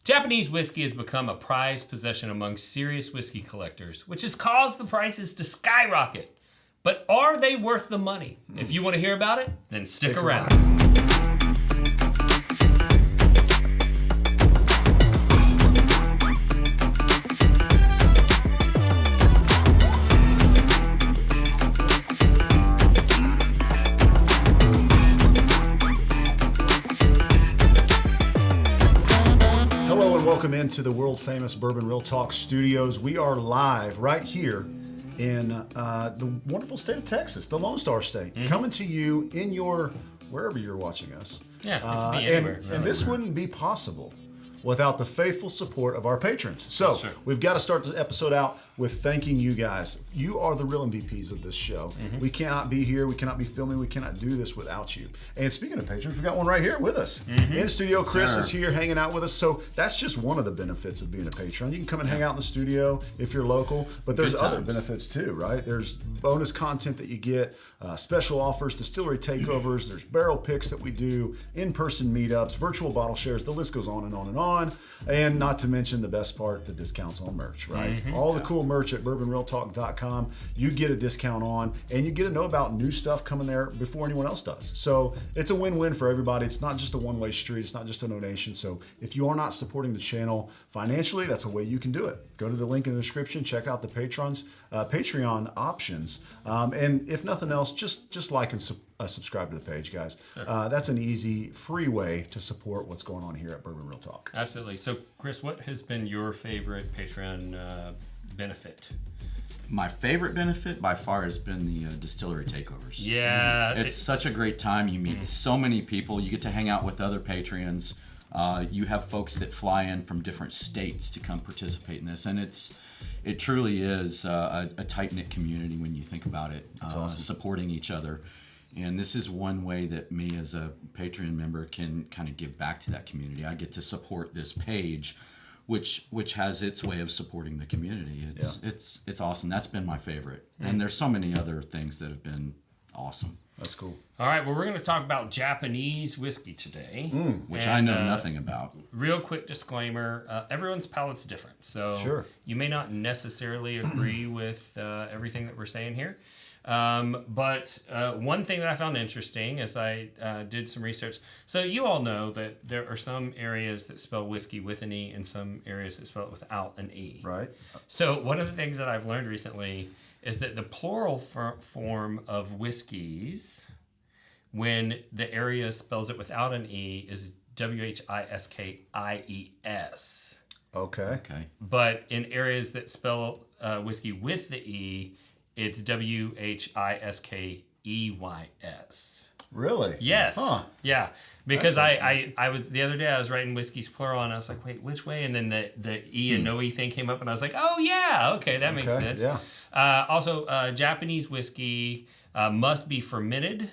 Japanese whiskey has become a prized possession among serious whiskey collectors, which has caused the prices to skyrocket. But are they worth the money? If you want to hear about it, then stick around. Welcome into the world-famous Bourbon Real Talk studios. We are live right here in the wonderful state of Texas, the Lone Star State, coming to you in your, wherever you're watching us. Yeah, it could be anywhere. And this wouldn't be possible without the faithful support of our patrons. So we've got to start the episode out with thanking you guys. You are the real MVPs of this show. We cannot be here. We cannot be filming. We cannot do this without you. And speaking of patrons, we've got one right here with us. In studio, Chris is here hanging out with us. So that's just one of the benefits of being a patron. You can come and hang out in the studio if you're local, but there's other benefits too, right? There's bonus content that you get, special offers, distillery takeovers, there's barrel picks that we do, in-person meetups, virtual bottle shares, the list goes on and on and on. And not to mention the best part, the discounts on merch, right? All the cool merch at bourbonrealtalk.com. You get a discount on, and you get to know about new stuff coming there before anyone else does. So it's a win-win for everybody. It's not just a one-way street. It's not just a donation. So if you are not supporting the channel financially, that's a way you can do it. Go to the link in the description. Check out the Patreon options. And if nothing else, just like and subscribe to the page, guys. That's an easy, free way to support what's going on here at Bourbon Real Talk. Absolutely. So, Chris, what has been your favorite Patreon benefit? My favorite benefit by far has been the distillery takeovers. Yeah. It's such a great time. You meet so many people. You get to hang out with other patrons. You have folks that fly in from different states to come participate in this. And it truly is a tight-knit community when you think about it, awesome. Supporting each other. And this is one way that me as a Patreon member can kind of give back to that community. I get to support this page, which has its way of supporting the community. It's awesome. That's been my favorite. And there's so many other things that have been awesome. That's cool. All right, well, we're going to talk about Japanese whiskey today. Which I know nothing about. Real quick disclaimer, everyone's palate's different. So you may not necessarily agree with everything that we're saying here. But one thing that I found interesting as I did some research, so you all know that there are some areas that spell whiskey with an E and some areas that spell it without an E. Right. So one of the things that I've learned recently is that the plural form of whiskeys, when the area spells it without an E, is Whiskies. Okay. But in areas that spell whiskey with the E, it's Whiskies. Really? Yes. Huh. Yeah. Because I was the other day I was writing whiskeys plural and I was like, wait, which way? And then the E and no E thing came up and I was like, oh yeah, okay, that makes sense. Yeah. Also, Japanese whiskey must be fermented,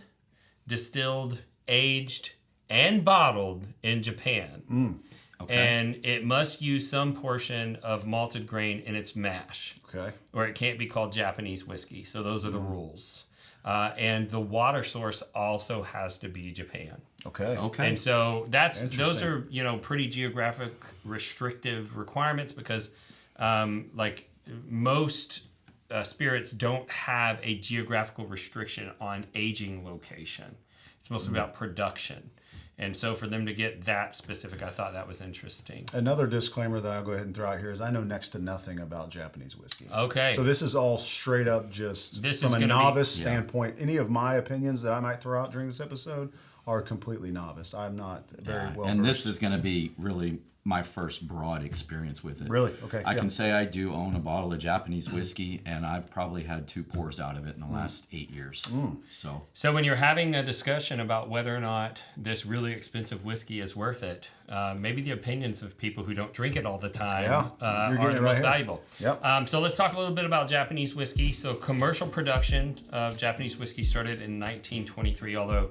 distilled, aged, and bottled in Japan. Okay. And it must use some portion of malted grain in its mash. Okay. Or it can't be called Japanese whiskey. So those are the rules. And the water source also has to be Japan. Okay. And so those are pretty geographic restrictive requirements because like most spirits don't have a geographical restriction on aging location. It's mostly about production. And so for them to get that specific, I thought that was interesting. Another disclaimer that I'll go ahead and throw out here is I know next to nothing about Japanese whiskey. Okay. So this is all straight up just from a novice standpoint. Any of my opinions that I might throw out during this episode are completely novice. I'm not very well versed. And this is going to be really my first broad experience with it. Really? Okay. I can say I do own a bottle of Japanese whiskey, and I've probably had 2 pours out of it in the last 8 years. So when you're having a discussion about whether or not this really expensive whiskey is worth it, maybe the opinions of people who don't drink it all the time are the most valuable. Yep. So let's talk a little bit about Japanese whiskey. So commercial production of Japanese whiskey started in 1923, although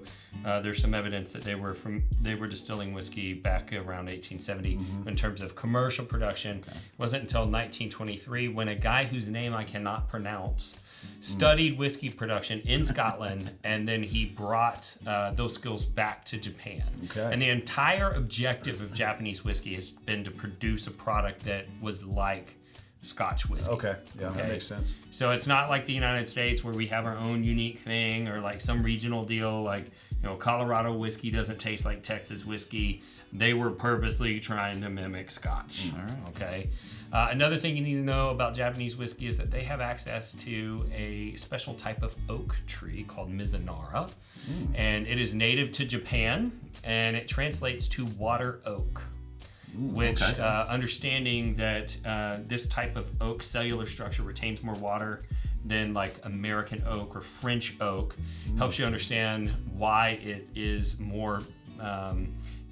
there's some evidence that they were distilling whiskey back around 1870. In terms of commercial production. It wasn't until 1923 when a guy whose name I cannot pronounce studied whiskey production in Scotland, and then he brought those skills back to Japan. Okay. And the entire objective of Japanese whiskey has been to produce a product that was like Scotch whiskey. Okay, yeah, that makes sense. So it's not like the United States where we have our own unique thing, or like some regional deal, like, Colorado whiskey doesn't taste like Texas whiskey. They were purposely trying to mimic Scotch. All right. Okay. Another thing you need to know about Japanese whiskey is that they have access to a special type of oak tree called Mizunara, and it is native to Japan, and it translates to water oak. Which, understanding that this type of oak cellular structure retains more water than like American oak or French oak, helps you understand why it is more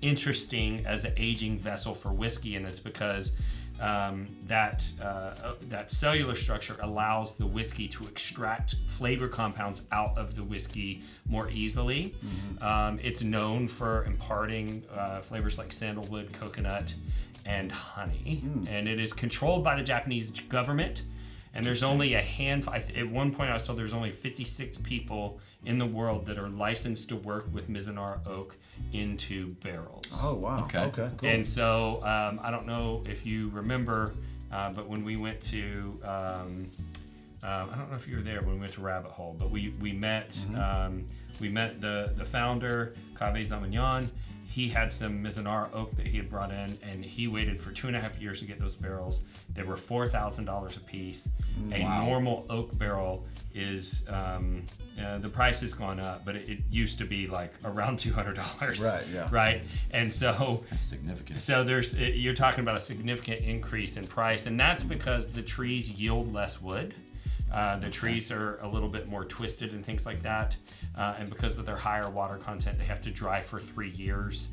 interesting as an aging vessel for whiskey, and it's because that cellular structure allows the whiskey to extract flavor compounds out of the whiskey more easily. It's known for imparting flavors like sandalwood, coconut, and honey, and it is controlled by the Japanese government. And there's only a handful. At one point, I was told there's only 56 people in the world that are licensed to work with Mizunara oak into barrels. Oh, wow. Okay, cool. And so I don't know if you remember, but when we went to, I don't know if you were there when we went to Rabbit Hole, but we met the founder, Kaveh Zamanyan. He had some Mizunara oak that he had brought in, and he waited for 2.5 years to get those barrels. They were $4,000 a piece. A normal oak barrel is, the price has gone up, but it used to be like around $200. Right, yeah. Right? And so... That's significant. So you're talking about a significant increase in price, and that's because the trees yield less wood. The trees are a little bit more twisted and things like that. And because of their higher water content, they have to dry for 3 years.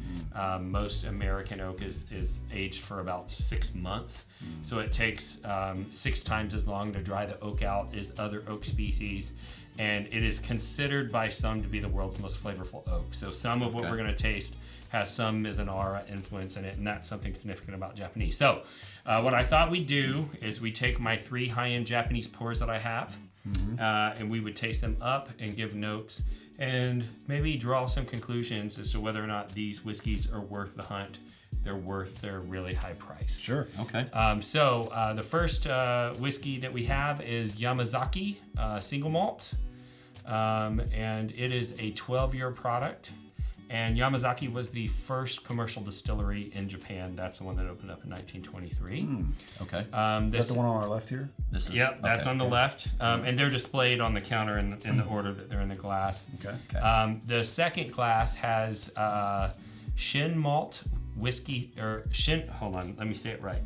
Most American oak is aged for about 6 months. So it takes 6 times as long to dry the oak out as other oak species. And it is considered by some to be the world's most flavorful oak. So some of what we're going to taste has some Mizunara influence in it, and that's something significant about Japanese. So what I thought we'd do is we take my 3 high-end Japanese pours that I have, and we would taste them up and give notes and maybe draw some conclusions as to whether or not these whiskeys are worth the hunt. They're worth their really high price. Sure. Okay. So the first whiskey that we have is Yamazaki single malt, and it is a 12-year product. And Yamazaki was the first commercial distillery in Japan. That's the one that opened up in 1923. Okay. Is that the one on our left here? Yep, that's on the left. And they're displayed on the counter in the order that they're in the glass. Okay. The second glass has Shin malt whiskey, or Shin, hold on, let me say it right.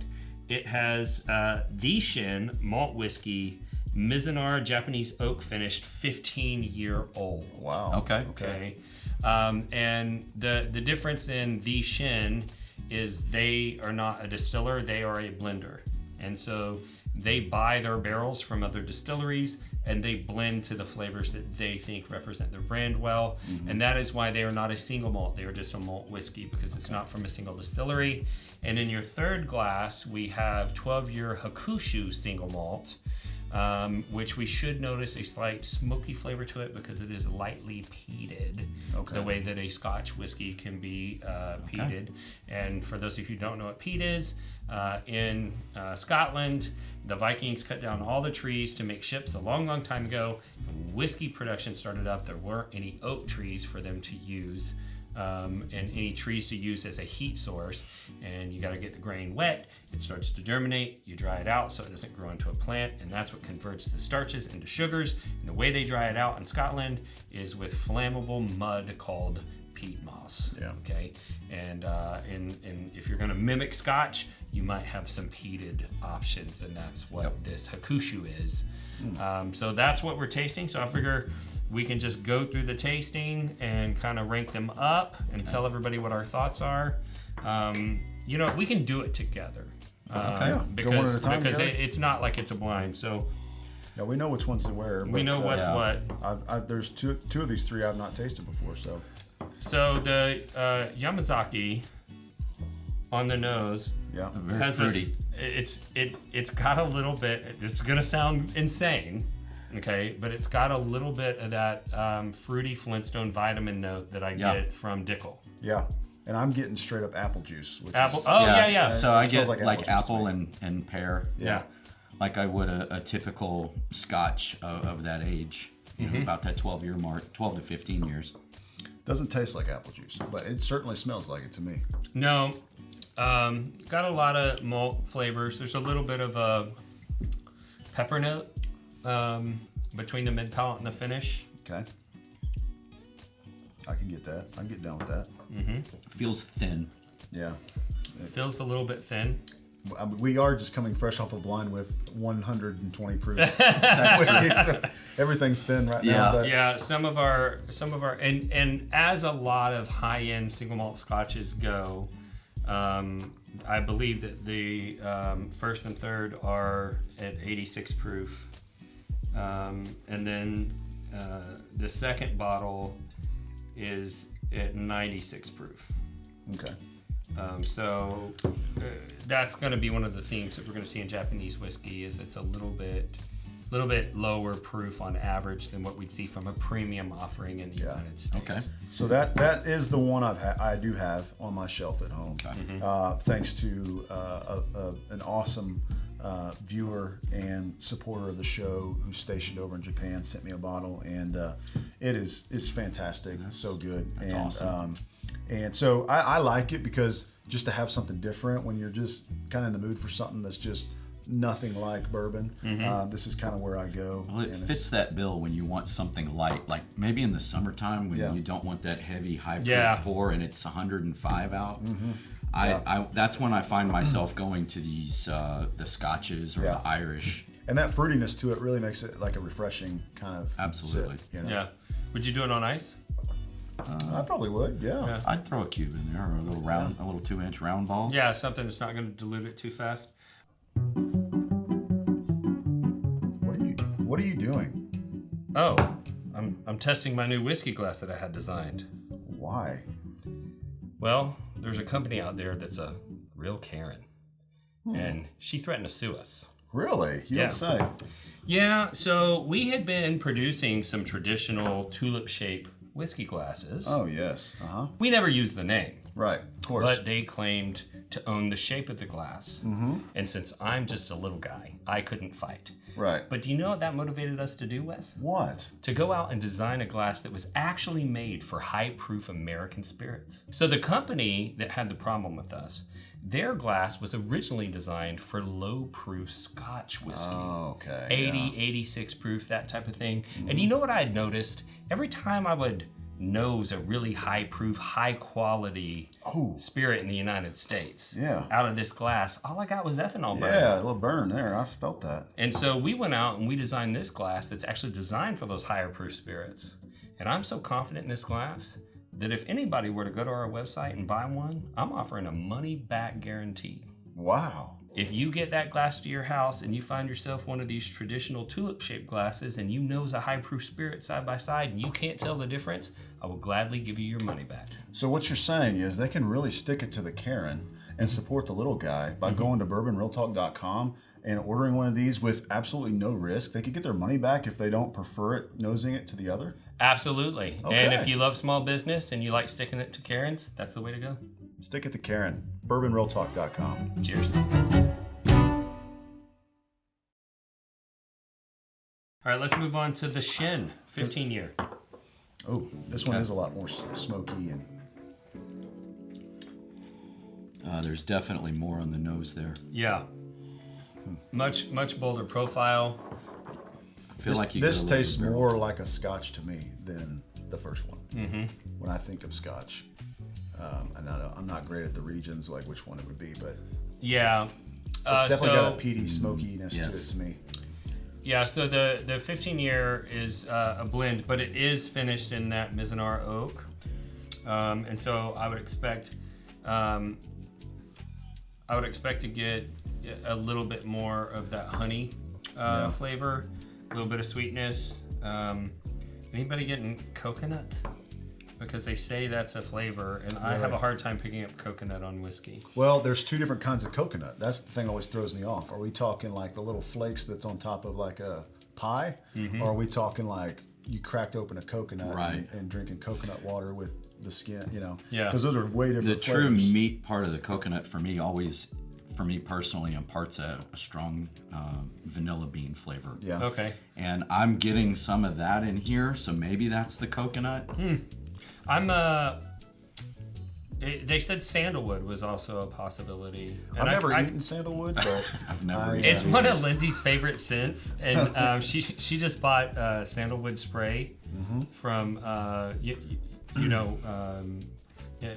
It has the Shin malt whiskey, Mizunara Japanese oak finished, 15-year-old. Wow. Okay. And the difference in the Shin is they are not a distiller, they are a blender. And so they buy their barrels from other distilleries and they blend to the flavors that they think represent their brand well. And that is why they are not a single malt, they are just a malt whiskey because it's not from a single distillery. And in your third glass, we have 12-year Hakushu single malt. Which we should notice a slight smoky flavor to it because it is lightly peated, the way that a Scotch whiskey can be peated. And for those of you who don't know what peat is, in Scotland, the Vikings cut down all the trees to make ships a long, long time ago. Whiskey production started up. There weren't any oak trees for them to use. And any trees to use as a heat source, and you got to get the grain wet. It starts to germinate. You dry it out so it doesn't grow into a plant, and that's what converts the starches into sugars. And the way they dry it out in Scotland is with flammable mud called peat moss. Okay, and if you're going to mimic Scotch, you might have some peated options, and that's what this Hakushu is. So that's what we're tasting. So I figure we can just go through the tasting and kind of rank them up and tell everybody what our thoughts are. We can do it together. Because it's not like it's a blind. So yeah, we know which ones to wear. We know what's what. There's two of these 3 I've not tasted before. So the Yamazaki on the nose has fruity. It's got a little bit. This is gonna sound insane. Okay, but it's got a little bit of that fruity Flintstone vitamin note that I get from Dickel. Yeah. And I'm getting straight up apple juice. Which Apple. Is, Yeah. So I get like apple and pear. Yeah. Like I would a typical Scotch of that age, about that 12-year mark, 12 to 15 years. Doesn't taste like apple juice, but it certainly smells like it to me. No. Got a lot of malt flavors. There's a little bit of a pepper note between the mid palate and the finish. Okay. I can get that. I can get down with that. Feels thin. Yeah. It feels a little bit thin. We are just coming fresh off a blind with 120 proof. Whiskey. Everything's thin right now. But Yeah, some of our and as a lot of high end single malt scotches go, I believe that the first and third are at 86 proof, and then the second bottle is at 96 proof. Okay. So that's going to be one of the themes that we're going to see in Japanese whiskey. Is it's a little bit lower proof on average than what we'd see from a premium offering in the United States. Okay. So that is the one I do have on my shelf at home. Okay. Thanks to an awesome viewer and supporter of the show who's stationed over in Japan, sent me a bottle, and it's fantastic. So good. That's awesome. And so I like it because just to have something different when you're just kind of in the mood for something that's just nothing like bourbon. This is kind of where I go. Well, it fits that bill when you want something light, like maybe in the summertime when you don't want that heavy high proof pour and it's 105 out. I that's when I find myself going to these the Scotches or the Irish. And that fruitiness to it really makes it like a refreshing kind of Absolutely. sip, Yeah. Would you do it on ice? I probably would. Yeah. I'd throw a cube in there or a little round, a little 2-inch round ball. Yeah, something that's not going to dilute it too fast. What are you doing? Oh, I'm testing my new whiskey glass that I had designed. Why? Well, there's a company out there that's a real Cairn, and she threatened to sue us. Really? You don't say. Yeah, so we had been producing some traditional tulip-shaped whiskey glasses. Oh, yes. We never used the name. Right, of course. But they claimed to own the shape of the glass. And since I'm just a little guy, I couldn't fight. Right. But do you know what that motivated us to do, Wes? What? To go out and design a glass that was actually made for high-proof American spirits. So the company that had the problem with us, their glass was originally designed for low-proof Scotch whiskey. Oh, okay. 80, 86 proof, that type of thing. And you know what I had noticed? Every time I would nose a really high-proof, high-quality spirit in the United States out of this glass, all I got was ethanol burn. Yeah, a little burn there. I felt that. And so we went out and we designed this glass that's actually designed for those higher proof spirits. And I'm so confident in this glass that if anybody were to go to our website and buy one, I'm offering a money-back guarantee. Wow. If you get that glass to your house and you find yourself one of these traditional tulip-shaped glasses and you nose a high-proof spirit side by side and you can't tell the difference, I will gladly give you your money back. So what you're saying is they can really stick it to the Cairn and support the little guy by going to bourbonrealtalk.com and ordering one of these with absolutely no risk. They could get their money back if they don't prefer it nosing it to the other. Absolutely. Okay. And if you love small business and you like sticking it to Cairns, that's the way to go. Stick it to Cairn. bourbonrealtalk.com. Cheers. All right, let's move on to the Shin 15-year. Oh, this one is a lot more smoky and There's definitely more on the nose there. Yeah. Much bolder profile. I feel like this tastes more like a Scotch to me than the first one. When I think of Scotch, I'm not great at the regions, like which one it would be, but yeah, it's definitely got a peaty smokiness to it to me. Yeah, so the 15-year is a blend, but it is finished in that Mizunara oak, and so I would expect to get a little bit more of that honey flavor, a little bit of sweetness. Anybody getting coconut? Because they say that's a flavor, and I have a hard time picking up coconut on whiskey. Well, there's two different kinds of coconut. That's the thing that always throws me off. Are we talking like the little flakes that's on top of like a pie, or are we talking like you cracked open a coconut and drinking coconut water with the skin? Yeah, because those are way different. The flavors. true meat part of the coconut for me always, for me personally, imparts a strong vanilla bean flavor. Yeah. Okay. And I'm getting some of that in here, so maybe that's the coconut. They said sandalwood was also a possibility. And I've never eaten sandalwood, but I've never. It's one of Lindsay's favorite scents, and she just bought sandalwood spray from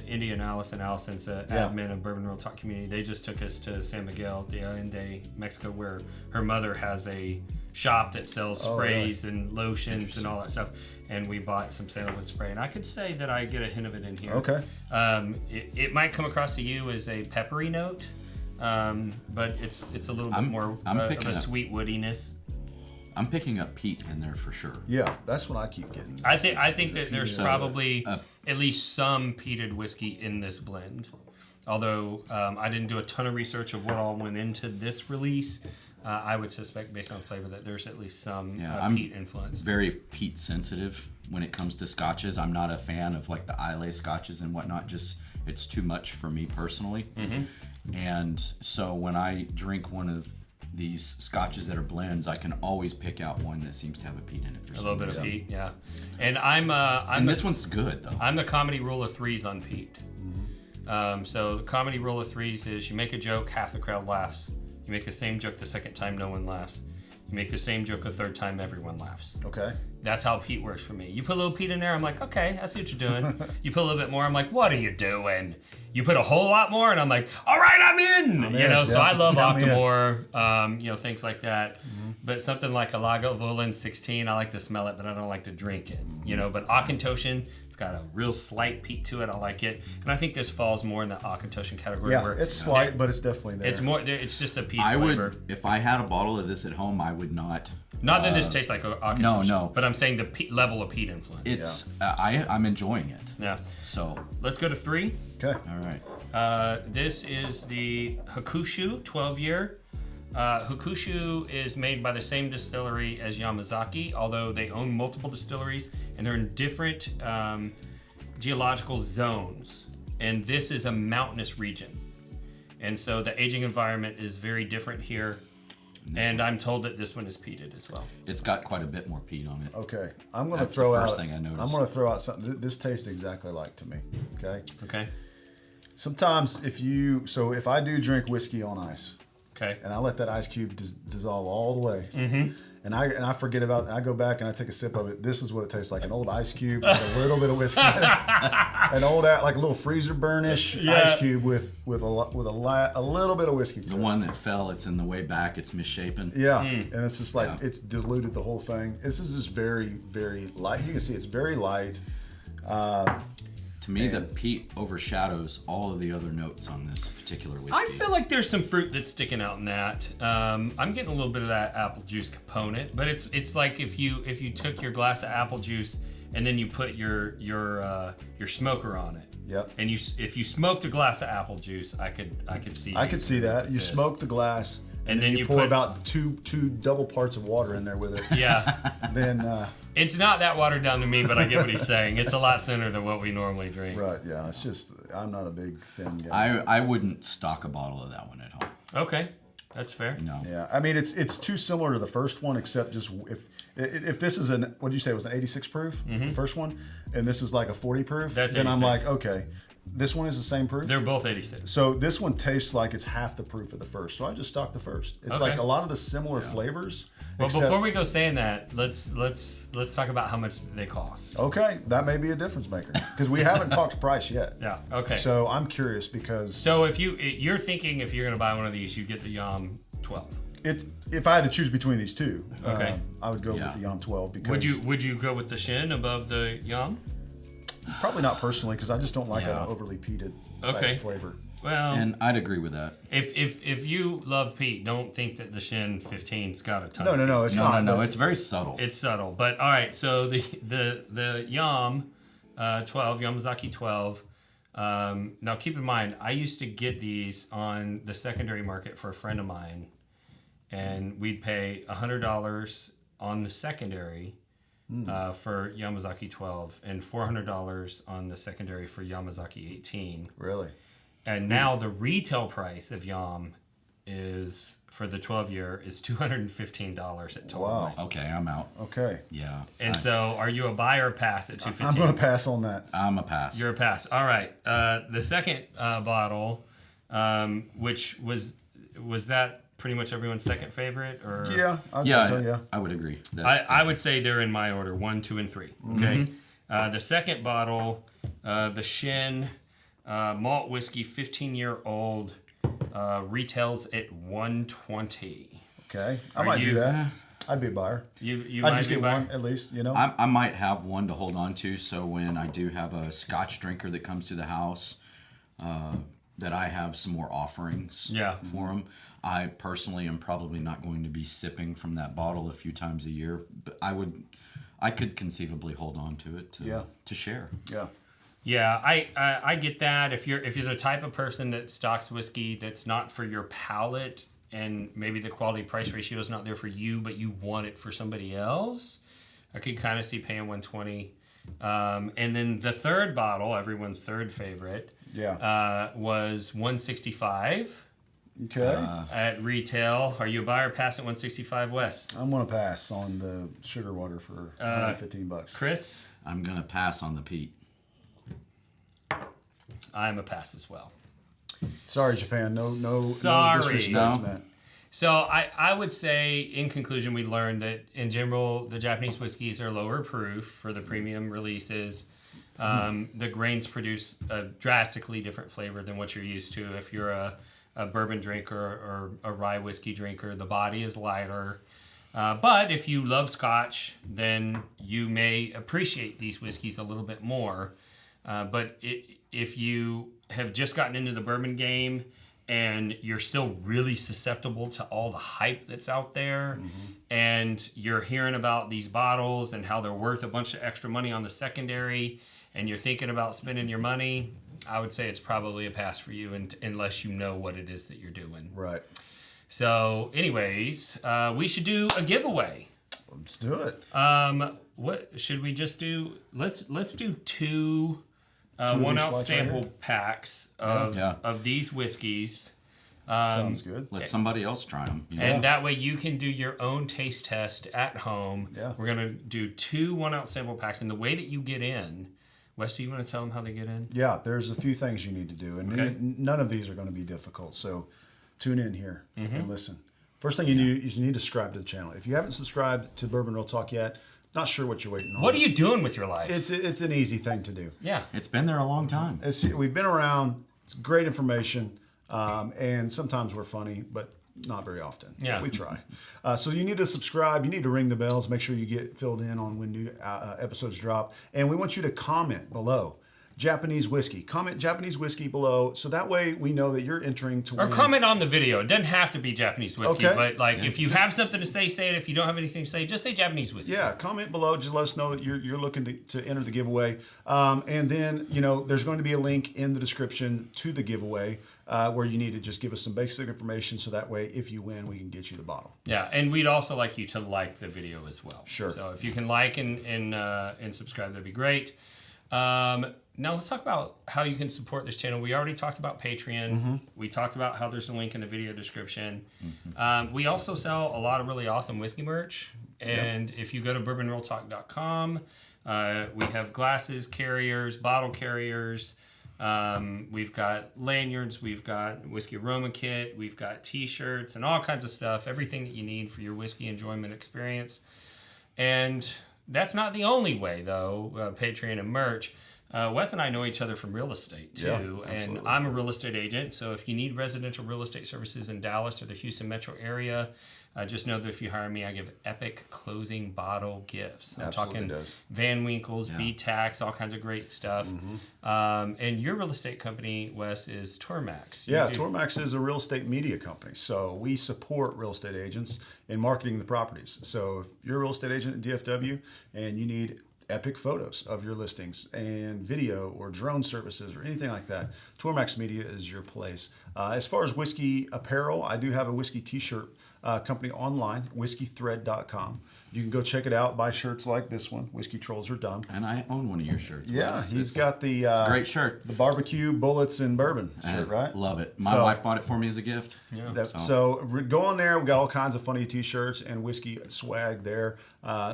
India and Allison's admin of Bourbon Real Talk Community. They just took us to San Miguel de Allende, Mexico, where her mother has a shop that sells sprays and lotions and all that stuff. And we bought some sandalwood spray, and I could say that I get a hint of it in here. Okay. It might come across to you as a peppery note, but it's a little bit more of a sweet woodiness. I'm picking up peat in there for sure. Yeah, that's what I keep getting. I think that there's probably at least some peated whiskey in this blend. Although I didn't do a ton of research of what all went into this release, I would suspect based on flavor that there's at least some peat influence. Very peat sensitive when it comes to scotches. I'm not a fan of like the Islay scotches and whatnot. Just it's too much for me personally. And so when I drink one of these scotches that are blends, I can always pick out one that seems to have a peat in it. A little bit of peat, yeah. And this one's good though. I'm the comedy rule of threes on peat. So the comedy rule of threes is you make a joke, half the crowd laughs. You make the same joke the second time, no one laughs. You make the same joke the third time, everyone laughs. Okay. That's how peat works for me. You put a little peat in there, I'm like, okay, I see what you're doing. You put a little bit more, I'm like, what are you doing? You put a whole lot more, and I'm like, all right, I'm in. So I love Octomore, things like that. But something like a Lagavulin 16, I like to smell it, but I don't like to drink it. But Auchentoshan, it's got a real slight peat to it. I like it, and I think this falls more in the Auchentoshan category. Yeah, where it's slight, but it's definitely there. It's more. It's just a peat flavor. If I had a bottle of this at home, I would not. Not that this tastes like Auchentoshan. No. But I'm saying the level of peat influence. It's. I'm enjoying it. Yeah. So let's go to 3. Okay. All right. This is the Hakushu 12-year. Hakushu is made by the same distillery as Yamazaki, although they own multiple distilleries and they're in different geological zones. And this is a mountainous region. And so the aging environment is very different here. And I'm told that this one is peated as well. It's got quite a bit more peat on it. Okay. I'm going to throw out. That's the first thing I noticed. I'm going to throw out something. This tastes exactly like to me. Okay. Okay. Sometimes if I do drink whiskey on ice. Okay. And I let that ice cube dissolve all the way. Mm-hmm. And I forget about it. I go back and I take a sip of it. This is what it tastes like: an old ice cube with a little bit of whiskey in it. An old, like a little freezer burnish ice cube with a little bit of whiskey to it. The one that fell, it's in the way back. It's misshapen. Yeah, and it's just like it's diluted the whole thing. This is just very, very light. You can see it's very light. To me, the peat overshadows all of the other notes on this particular whiskey. I feel like there's some fruit that's sticking out in that. I'm getting a little bit of that apple juice component, but it's like if you took your glass of apple juice and then you put your smoker on it. Yep. And if you smoked a glass of apple juice, I could see. I could see that. You smoke the glass. And then you pour about two double parts of water in there with it. Yeah. Then it's not that watered down to me, but I get what he's saying. It's a lot thinner than what we normally drink. Right. Yeah. It's just I'm not a big thin guy. I wouldn't stock a bottle of that one at home. Okay, that's fair. No. Yeah. I mean it's too similar to the first one, except just if this is what did you say it was an 86 proof, the first one, and this is like a 40 proof, then 86. I'm like, okay. This one is the same proof? They're both 86. So this one tastes like it's half the proof of the first. So I just stocked the first. It's like a lot of the similar flavors. Well, before we go saying that, let's talk about how much they cost. Okay, that may be a difference maker because we haven't talked price yet. Yeah. Okay. So I'm curious because. So if you're thinking if you're going to buy one of these, you get the Yam 12. If I had to choose between these two, okay, I would go with the Yam 12 because. Would you go with the Shin above the Yam? Probably not personally, because I just don't like an overly peated type flavor. Well, and I'd agree with that. If you love peat, don't think that the Shin 15's got a ton. No, it's not. No, it's very subtle. It's subtle, but all right. So the Yam 12, Yamazaki 12. Now keep in mind, I used to get these on the secondary market for a friend of mine, and we'd pay $100 on the secondary for Yamazaki 12 and $400 on the secondary for Yamazaki 18. Really? And now the retail price of Yam is for the 12-year is $215 at total. Wow. Okay, I'm out. Okay. Yeah. And so, are you a buy or a pass at $215? I'm going to pass on that. I'm a pass. You're a pass. All right. The second bottle, which was that pretty much everyone's second favorite, or Yeah, I'd say so, yeah. I would agree. I would say they're in my order 1, 2, and 3. Okay. The second bottle, the Shin malt whiskey, 15-year-old, retails at $120. Okay, I might do that. I'd be a buyer. You I'd might just be get a buyer? one at least, you know. I might have one to hold on to, so when I do have a Scotch drinker that comes to the house, that I have some more offerings for them. I personally am probably not going to be sipping from that bottle a few times a year, but I could conceivably hold on to it to share. Yeah. Yeah, I get that. If you're the type of person that stocks whiskey that's not for your palate, and maybe the quality price ratio is not there for you, but you want it for somebody else, I could kind of see paying $120. And then the third bottle, everyone's third favorite, was $165. Okay. At retail. Are you a buy or pass at $165, Wes? I'm going to pass on the sugar water for $115. Chris? I'm going to pass on the peat. I'm a pass as well. Sorry, Japan. No Sorry. disrespect, man. So I would say, in conclusion, we learned that in general, the Japanese whiskeys are lower proof for the premium releases. The grains produce a drastically different flavor than what you're used to. If you're a bourbon drinker or a rye whiskey drinker, the body is lighter. But if you love Scotch, then you may appreciate these whiskeys a little bit more. But if you have just gotten into the bourbon game and you're still really susceptible to all the hype that's out there, and you're hearing about these bottles and how they're worth a bunch of extra money on the secondary, and you're thinking about spending your money, I would say it's probably a pass for you unless you know what it is that you're doing. Right. So anyways, we should do a giveaway. Let's do it. What should we just do? Let's do two 1-ounce sample packs of these whiskeys. Sounds good. Let somebody else try them. And that way you can do your own taste test at home. Yeah. We're going to do 2 1-ounce sample packs. And the way that you get in, Wes, do you want to tell them how they get in? Yeah, there's a few things you need to do. And none of these are going to be difficult. So tune in here and listen. First thing you need is you need to subscribe to the channel. If you haven't subscribed to Bourbon Real Talk yet, not sure what you're waiting on. What are you doing with your life? It's an easy thing to do. Yeah. It's been there a long time. We've been around. It's great information. And sometimes we're funny, but not very often. Yeah. We try. So you need to subscribe. You need to ring the bells. Make sure you get filled in on when new episodes drop. And we want you to comment below. Japanese whiskey. Comment Japanese whiskey below, so that way we know that you're entering to win. Or comment on the video. It doesn't have to be Japanese whiskey, but if you have something to say, say it. If you don't have anything to say, just say Japanese whiskey. Yeah, comment below. Just let us know that you're looking to enter the giveaway. And then, there's going to be a link in the description to the giveaway where you need to just give us some basic information, so that way if you win, we can get you the bottle. Yeah, and we'd also like you to like the video as well. Sure. So if you can like and subscribe, that'd be great. Now let's talk about how you can support this channel. We already talked about Patreon. We talked about how there's a link in the video description. We also sell a lot of really awesome whiskey merch. And if you go to bourbonrealtalk.com, we have glasses, carriers, bottle carriers. We've got lanyards. We've got whiskey aroma kit. We've got T-shirts and all kinds of stuff. Everything that you need for your whiskey enjoyment experience. And that's not the only way, though, Patreon and merch. Wes and I know each other from real estate, too. Yeah, and I'm a real estate agent, so if you need residential real estate services in Dallas or the Houston metro area, just know that if you hire me, I give epic closing bottle gifts. I'm talking Van Winkles, B-Tax, all kinds of great stuff. And your real estate company, Wes, is Tourmax. Tourmax is a real estate media company. So we support real estate agents in marketing the properties. So if you're a real estate agent at DFW and you need epic photos of your listings and video or drone services or anything like that, Tormax Media is your place. As far as whiskey apparel, I do have a whiskey t-shirt company online, whiskythread.com. You can go check it out, buy shirts like this one, Whiskey Trolls Are Dumb. And I own one of your shirts. Yeah, he's got the it's a great shirt. The barbecue, bullets, and bourbon shirt, right? Love it. My wife bought it for me as a gift. Yeah. So go on there. We've got all kinds of funny t-shirts and whiskey swag there.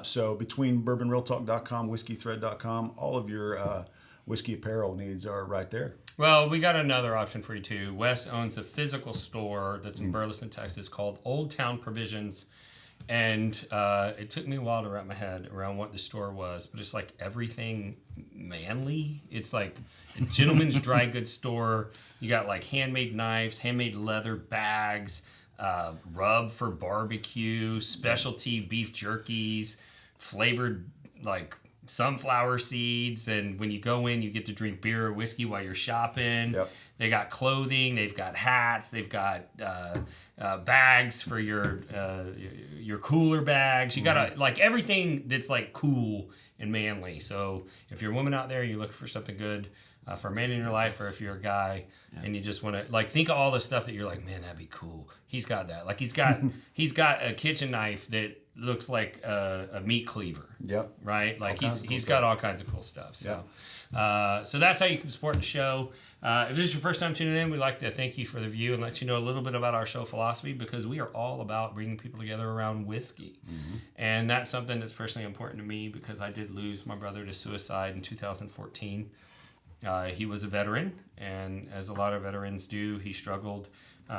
So between bourbonrealtalk.com, whiskythread.com, all of your whiskey apparel needs are right there. Well, we got another option for you too. Wes owns a physical store that's in Burleson, Texas called Old Town Provisions. And it took me a while to wrap my head around what the store was, but it's like everything manly. It's like a gentleman's dry goods store. You got like handmade knives, handmade leather bags, rub for barbecue, specialty beef jerkies, flavored like sunflower seeds, and when you go in, you get to drink beer or whiskey while you're shopping. Yep. They got clothing, they've got hats, they've got bags for your cooler bags. You got like everything that's like cool and manly. So if you're a woman out there, you're looking for something good for a man in your life, or if you're a guy and you just want to like think of all the stuff that you're like, man, that'd be cool. He's got that. Like he's got a kitchen knife that looks like a meat cleaver. Yep. Right? Like he's got all kinds of cool stuff. So so that's how you can support the show. If this is your first time tuning in, we'd like to thank you for the view and let you know a little bit about our show philosophy, because we are all about bringing people together around whiskey. Mm-hmm. And that's something that's personally important to me, because I did lose my brother to suicide in 2014. He was a veteran, and as a lot of veterans do, he struggled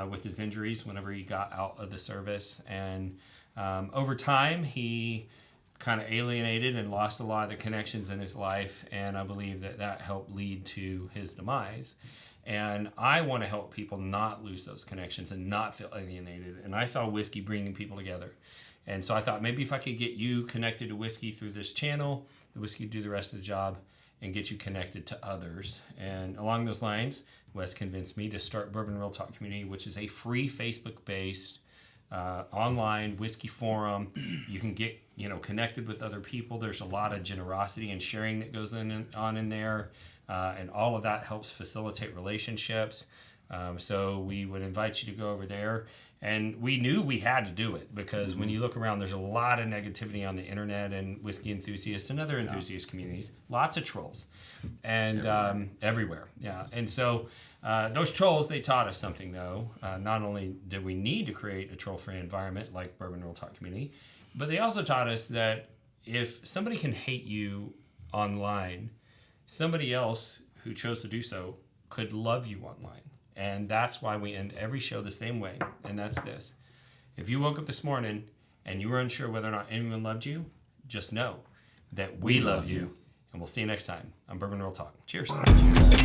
with his injuries whenever he got out of the service. And over time, he kind of alienated and lost a lot of the connections in his life, and I believe that helped lead to his demise. And I want to help people not lose those connections and not feel alienated. And I saw whiskey bringing people together. And so I thought maybe if I could get you connected to whiskey through this channel, the whiskey would do the rest of the job and get you connected to others. And along those lines, Wes convinced me to start Bourbon Real Talk Community, which is a free Facebook-based online whiskey forum. You can get connected with other people. There's a lot of generosity and sharing that goes on in there, and all of that helps facilitate relationships. So we would invite you to go over there. And we knew we had to do it, because when you look around, there's a lot of negativity on the internet and whiskey enthusiasts and other enthusiast communities. Lots of trolls. And everywhere. Yeah. And so those trolls, they taught us something, though. Not only did we need to create a troll-free environment like Bourbon Real Talk Community, but they also taught us that if somebody can hate you online, somebody else who chose to do so could love you online. And that's why we end every show the same way, and that's this. If you woke up this morning and you were unsure whether or not anyone loved you, just know that we love you. And we'll see you next time on Bourbon Real Talk. Cheers. Cheers.